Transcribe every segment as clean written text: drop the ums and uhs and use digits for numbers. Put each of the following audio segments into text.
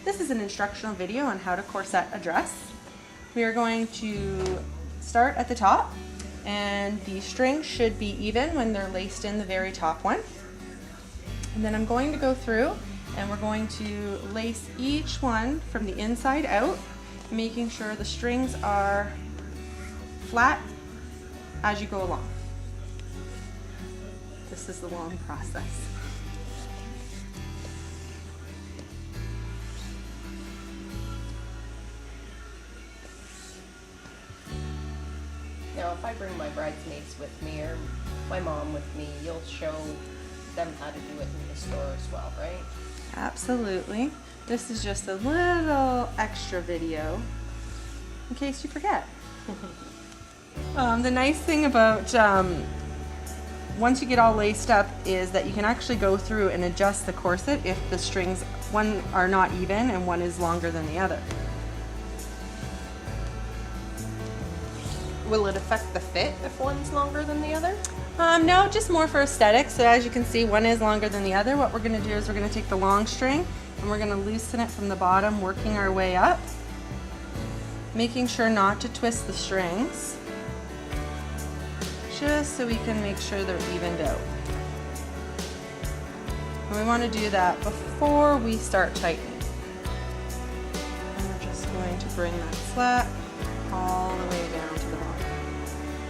This is an instructional video on how to corset a dress. We are going to start at the top, and the strings should be even when they're laced in the very top one. And then I'm going to go through and we're going to lace each one from the inside out, making sure the strings are flat as you go along. This is the long process. Now, if I bring my bridesmaids with me or my mom with me, you'll show them how to do it in the store as well, right? Absolutely. This is just a little extra video in case you forget. The nice thing about once you get all laced up is that you can actually go through and adjust the corset if the strings, one are not even and one is longer than the other. Will it affect the fit if one's longer than the other? No, just more for aesthetics. So as you can see, one is longer than the other. What we're going to do is we're going to take the long string and we're going to loosen it from the bottom, working our way up, making sure not to twist the strings, just so we can make sure they're evened out. And we want to do that before we start tightening. And we're just going to bring that slack all the way down to the bottom.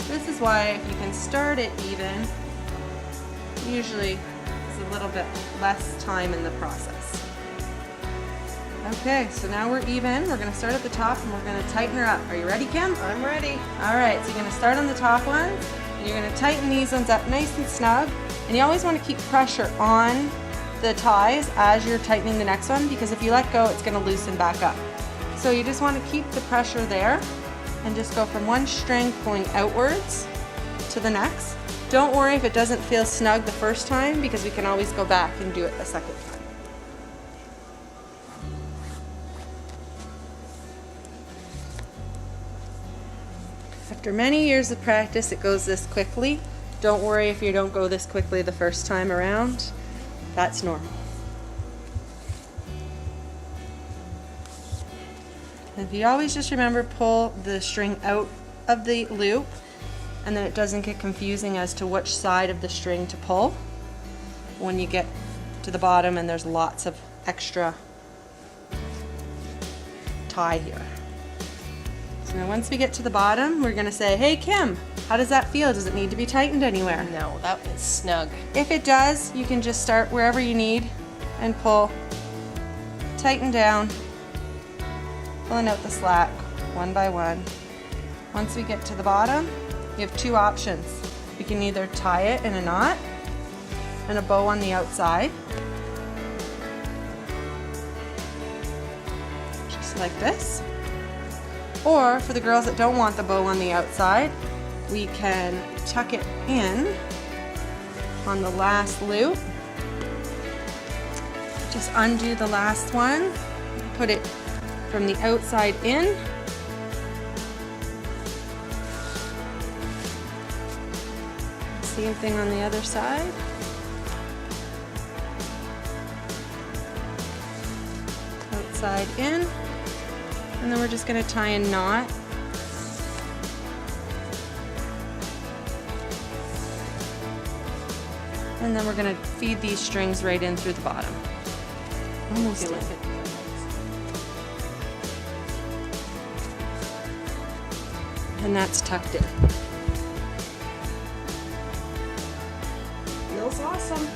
This is why if you can start it even, usually it's a little bit less time in the process. Okay, so now we're even. We're going to start at the top and we're going to tighten her up. Are you ready, Kim? I'm ready. Alright, so you're going to start on the top ones, and you're going to tighten these ones up nice and snug. And you always want to keep pressure on the ties as you're tightening the next one, because if you let go, it's going to loosen back up. So you just want to keep the pressure there and just go from one string pulling outwards to the next. Don't worry if it doesn't feel snug the first time, because we can always go back and do it a second time. After many years of practice, it goes this quickly. Don't worry if you don't go this quickly the first time around. That's normal. If you always just remember, pull the string out of the loop, and then it doesn't get confusing as to which side of the string to pull when you get to the bottom and there's lots of extra tie here. So now once we get to the bottom, we're going to say, hey Kim, how does that feel? Does it need to be tightened anywhere? No, that was snug. If it does, you can just start wherever you need and pull, tighten down, pulling out the slack one by one. Once we get to the bottom, you have two options. You can either tie it in a knot and a bow on the outside, just like this. Or for the girls that don't want the bow on the outside, we can tuck it in on the last loop. Just undo the last one, put it from the outside in. Same thing on the other side. Outside in. And then we're just going to tie a knot. And then we're going to feed these strings right in through the bottom. Almost in. And that's tucked in. Feels awesome.